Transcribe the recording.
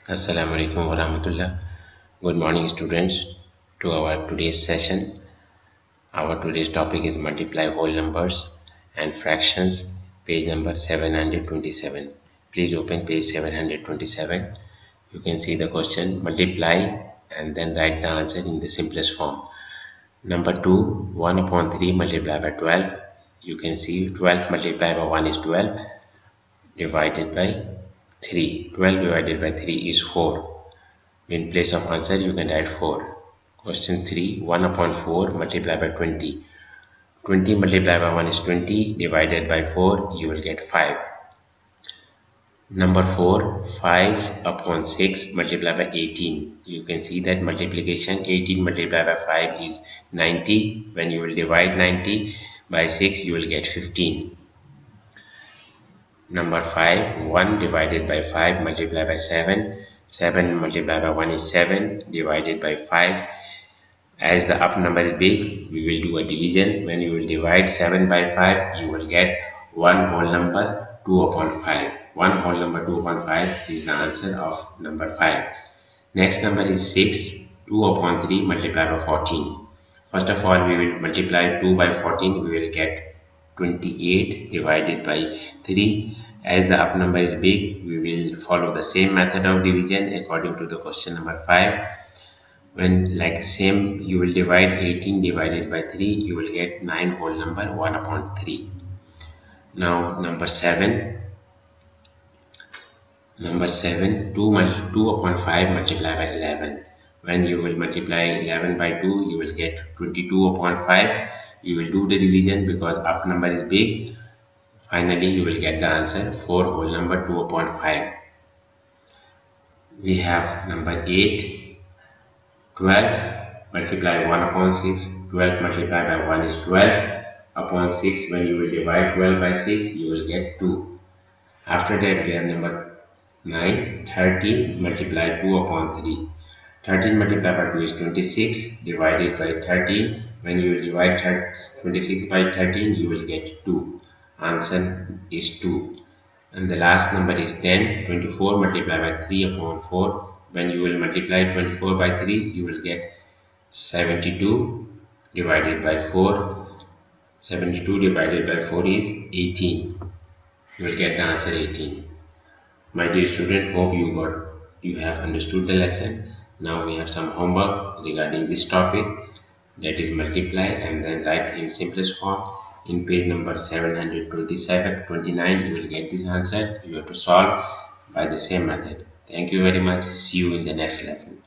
Assalamu alaikum wa rahmatullah. Good morning, students. To our today's session, our today's topic is multiply whole numbers and fractions, page number 727. Please open page 727. You can see the question, multiply and then write the answer in the simplest form. Number 2, 1 upon 3 multiplied by 12. You can see 12 multiplied by 1 is 12 divided by 3. 12 divided by 3 is 4. In place of answer, you can write 4. Question 3, 1 upon 4 multiplied by 20. 20 multiplied by 1 is 20, divided by 4, you will get 5. Number 4, 5 upon 6 multiplied by 18. You can see that multiplication 18 multiplied by 5 is 90. When you will divide 90 by 6, you will get 15. Number 5, 1 divided by 5 multiplied by 7. 7 multiplied by 1 is 7 divided by 5. As the up number is big, we will do a division. When you will divide 7 by 5, you will get 1 whole number 2 upon 5. 1 whole number 2 upon 5 is the answer of number 5. Next number is 6. 2 upon 3 multiplied by 14. First of all, we will multiply 2 by 14. We will get 28 divided by 3. As the up number is big, we will follow the same method of division according to the question number 5. When like same, you will divide 18 divided by 3, you will get 9 whole number 1 upon 3. Now number 7. Number 7, 2 upon 5 multiplied by 11. When you will multiply 11 by 2, you will get 22 upon 5. You will do the division because up number is big. Finally, you will get the answer 4 whole number 2 upon 5. We have number 8. 12 multiply 1 upon 6. 12 multiplied by 1 is 12 upon 6. When you will divide 12 by 6, you will get 2. After that, we have number 9. 13 multiply 2 upon 3. 13 multiplied by 2 is 26 divided by 13. When you will divide 26 by 13, you will get 2. Answer is 2. And the last number is 10. 24 multiplied by 3 upon 4. When you will multiply 24 by 3, you will get 72 divided by 4. 72 divided by 4 is 18. You will get the answer 18. My dear student, hope you have understood the lesson. Now we have some homework regarding this topic, that is multiply and then write in simplest form. In page number 729, you will get this answer. You have to solve by the same method. Thank you very much. See you in the next lesson.